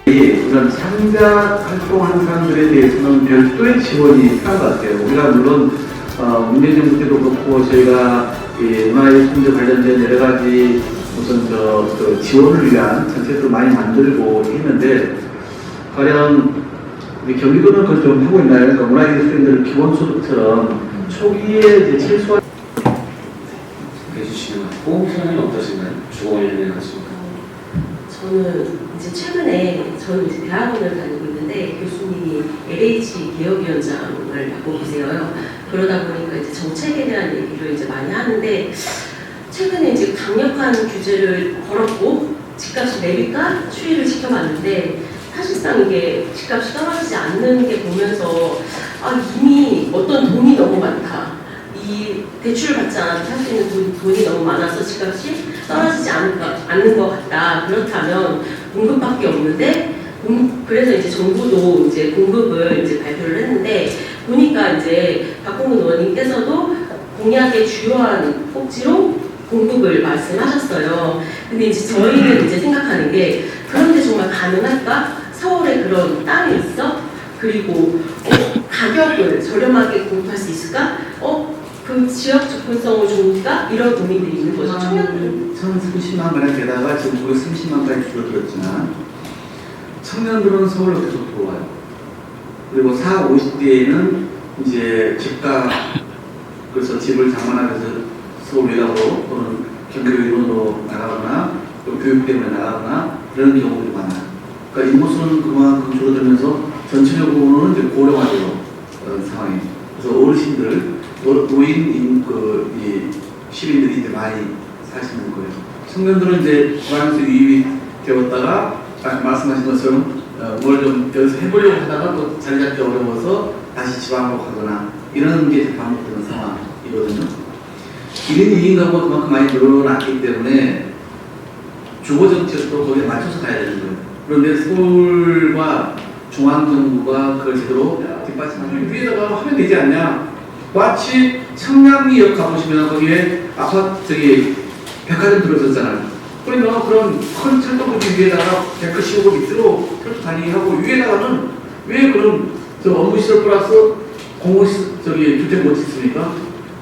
이런 창작 활동하는 사람들에 대해서는 별도의 지원이 필요한 것 같아요. 우리가 물론 문재인 정부 때도 그렇고 저희가 문화예술문제 관련된 여러 가지 무슨 지원을 위한 정책도 많이 만들고 있는데 가령 우리 경기도는 그걸 좀 하고 있나요? 그러니까 문화예술인들 기본소득처럼 초기에 이제 최소한 해주시는 것 같고 소장님 어떠신가요? 주거 관련해 가지고. 저는 이제 최근에 저는 이제 대학원을 다니고 있는데 교수님이 LH 기업위원장을 맡고 계세요. 그러다 보니까 이제 정책에 대한 얘기를 이제 많이 하는데 최근에 이제 강력한 규제를 걸었고 집값이 내릴까 추이를 지켜봤는데 사실상 이게 집값이 떨어지지 않는 게 보면서 이미 어떤 돈이 너무 많다. 이 대출을 받지 않아도 살 수 있는 돈이 너무 많아서 집값이 떨어지지 않는 것 같다. 그렇다면 공급밖에 없는데 그래서 이제 정부도 이제 공급을 이제 발표를 했는데 보니까 이제 박홍근 의원님께서도 공약의 주요한 꼭지로 공급을 말씀하셨어요. 근데 이제 저희는 이제 생각하는 게 그런데 정말 가능할까? 서울에 그런 땅이 있어? 그리고 가격을 저렴하게 공급할 수 있을까? 그 지역 접근성을 좋을까? 이런 고민들이 있는 거죠. 청년들은 1,030만 가량 되다가 지금 930만까지 줄어들었지만 청년들은 서울로 계속 들어와요. 그리고 40, 50대에는 이제 집값 그래서 집을 장만하면서 서울 외곽으로 또는 경기도 일본으로 나가거나 또 교육 때문에 나가거나 그런 경우들이 많아요. 그러니까 인구수는 그만큼 줄어들면서 전체적으로는 이제 고령화되어 상황이에요. 그래서 어르신들, 노인 이 시민들이 이제 많이 사시는 거예요. 청년들은 이제 지방에서 유입이 되었다가 말씀하신 것처럼 뭘 좀 여기서 해보려고 하다가 또 자리 잡기 어려워서 다시 지방으로 가거나 이런 게 반복되는 상황이거든요. 1인 2인 가구가 그만큼 많이 늘어났기 때문에 주거 정책도 거기에 맞춰서 가야 되는 거예요. 그런데 서울과 중앙정부가 그걸 제대로 뒷받침하면 위에다가 하면 되지 않냐. 마치 청량리역 가보시면 거기에 백화점 들어섰잖아요. 그러면 그런 큰 철도부지 위에다가 데크 씌우고 밑으로 철도 다니하고 위에다가는 왜 그런 업무시설 플러스 주택 못 짓습니까?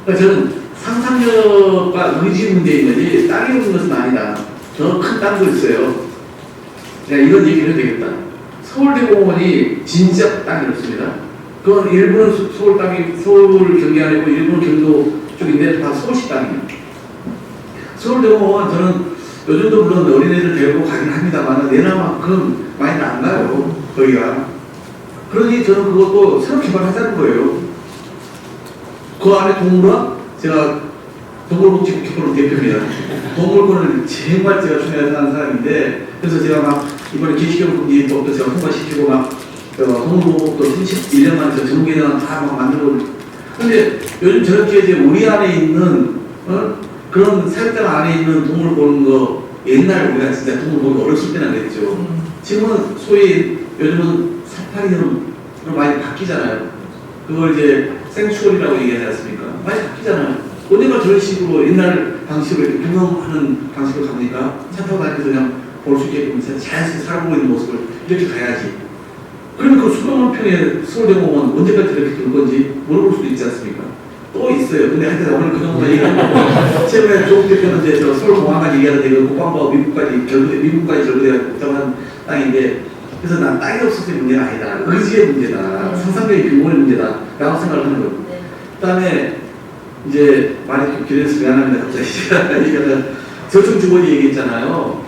그러니까 저는 상상력과 의지 문제인 거지 땅이 없는 것은 아니다. 더 큰 땅도 있어요. 내가 이런 얘기를 해도 되겠다. 서울대공원이 진짜 땅이 없습니다. 그건 일부는 서울 땅이 서울 경기 아니고 일부는 경기도 쪽인데 다 서울시 땅이에요. 서울대공원 저는 요즘도 물론 어린애들 데리고 가긴 합니다만 내나만큼 많이는 안 가요. 거기가. 그러니 저는 그것도 새로 개발하자는 거예요. 그 안에 동물원 제가 동물복지국회의원 대표입니다. 동물권을 정말 제가 중요하는 사람인데 그래서 제가 막 이번에 개식경금지법도 제가 통과시키고 막 동물보호법도 31년 만에 전국에다가 다 막 만들고 근데 요즘 저렇게 이제 우리 안에 있는 그런 사육장 안에 있는 동물 보는 거 옛날 우리가 진짜 동물 보기 어렸을 때나 그랬죠. 지금은 소위 요즘은 사파리처럼 많이 바뀌잖아요. 그걸 이제 생추얼이라고 얘기하지 않습니까? 많이 바뀌잖아요. 언젠가 저런 식으로 옛날 방식으로 이렇게 경험하는 방식으로 가보니까 차 타고 다니면서 그냥 볼 수 있게끔 자연스럽게 살아보고 있는 모습을 이렇게 가야지. 그러면 그 수백만 평의 서울대공원 언제까지 이렇게 될 건지 물어볼 수도 있지 않습니까? 또 있어요. 근데 하여튼 오늘 그 정도 얘기하고 최근에 조국 대표는 이제 서울공항까지 얘기하는데 그 국방부하고 미국까지 결부돼야 복잡한 땅인데 그래서 난 땅이 없어서 문제가 아니다. 의지의 문제다. 상상력의 빈곤의 문제다. 라고 생각을 하는 거예요. 그 다음에 이제 많이 좀 길어서 미안합니다. 갑자기 제가 얘기하다가 저층주거지 얘기했잖아요.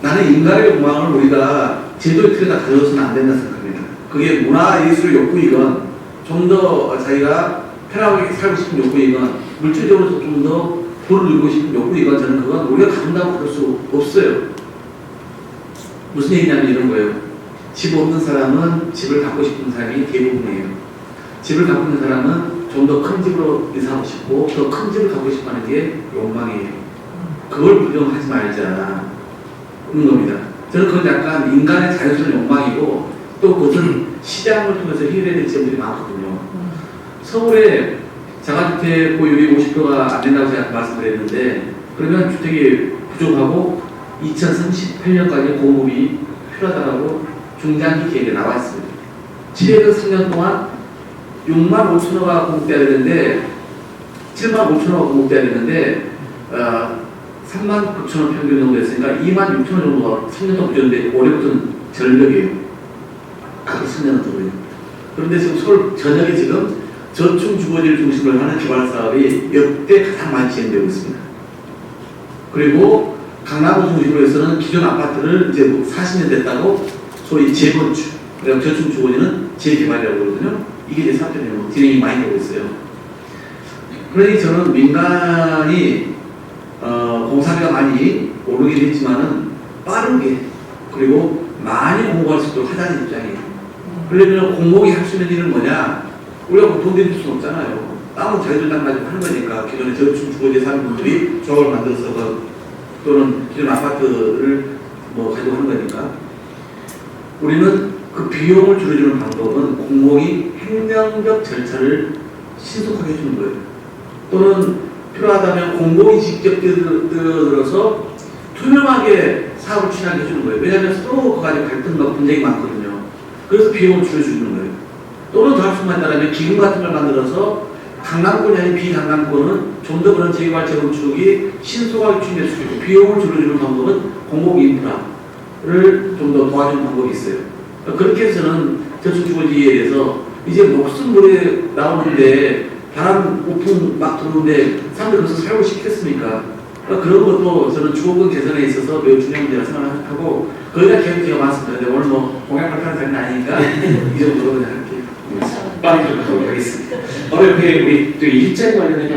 나는 인간의 욕망을 우리가 제도의 틀에다 가져서는 안 된다 생각합니다. 그게 문화예술 욕구이건 좀 더 자기가 편하게 살고 싶은 욕구이건 물질적으로 좀 더 돈을 늘고 싶은 욕구이건 저는 그건 우리가 가진다고 그럴 수 없어요. 무슨 얘기냐면 이런 거예요. 집 없는 사람은 집을 갖고 싶은 사람이 대부분이에요. 집을 갖고 있는 사람은 좀 더 큰 집으로 이사하고 싶고 더 큰 집을 갖고 싶어 하는 게 욕망이에요. 그걸 부정하지 말자. 는 겁니다. 저는 그건 약간 인간의 자연스러운 욕망이고 또 그것은 시장을 통해서 해결해야 될 점들이 많거든요. 서울에 자가주택 보유율이 50%가 안 된다고 제가 말씀드렸는데 그러면 주택이 부족하고 2038년까지 공급이 필요하다고 중장기 계획에 나와 있습니다. 최근 3년 동안 6만 5천호가 공급돼야 되는데 7만 5천호가 공급돼야 되는데 3만 9천호 평균 정도 됐으니까 2만 6천호 정도가 3년 동안 부족한데 올해부터는 절벽이에요. 앞으로 10년은 더고요. 그런데 지금 서울 전역에 지금 저층 주거지를 중심으로 하는 개발 사업이 역대 가장 많이 진행되고 있습니다. 그리고 강남구 중심으로 해서는 기존 아파트를 이제 40년 됐다고 소위 재건축, 그리고 저층 주거지는 재개발이라고 그러거든요. 이게 이제 3.0으로 진행이 많이 되고 있어요. 그러니 저는 민간이 공사비가 많이 오르긴 했지만은 빠르게 그리고 많이 공부할 수 있도록 하자는 입장이에요. 그러려면 공공이 할 수 있는 일은 뭐냐? 우리가 돈 대줄 수는 없잖아요. 땅은 자기들 땅 가지고 하는 거니까 기존에 저축 주거지에 사는 분들이 조합을 만들어서 또는 기존 아파트를 뭐 가지고 하는 거니까 우리는 그 비용을 줄여주는 방법은 공공이 행정적 절차를 신속하게 해주는 거예요. 또는 필요하다면 공공이 직접 들어서 투명하게 사업을 진행해 주는 거예요. 왜냐하면 서로 그거 가지고 갈등과 분쟁이 많거든요. 그래서 비용을 줄여주는 거예요. 또는 더 할 수만 있다면 기금 같은 걸 만들어서 강남권이 아닌 비강남권은 좀 더 그런 재개발 재건축이 신속하게 추진될 수 있고 비용을 줄여주는 방법은 공공 인프라를 좀 더 도와주는 방법이 있어요. 그렇게 해서는 저축주거지에 대해서 이제 목숨 물에 나오는데 바람 우풍 막 들어오는데 사람들이 거기서 살고 싶겠습니까? 그런 것도 저는 주거권 개선에 있어서 매우 중요한 문제라 생각하고 거기다 계획기가 많습니다. 근데 오늘 뭐 공약 발표하는 자리는 아니니까 이 정도로 그냥 할게요. 빨리 좀 가도록 하겠습니다. 우리 또 일자리 관련된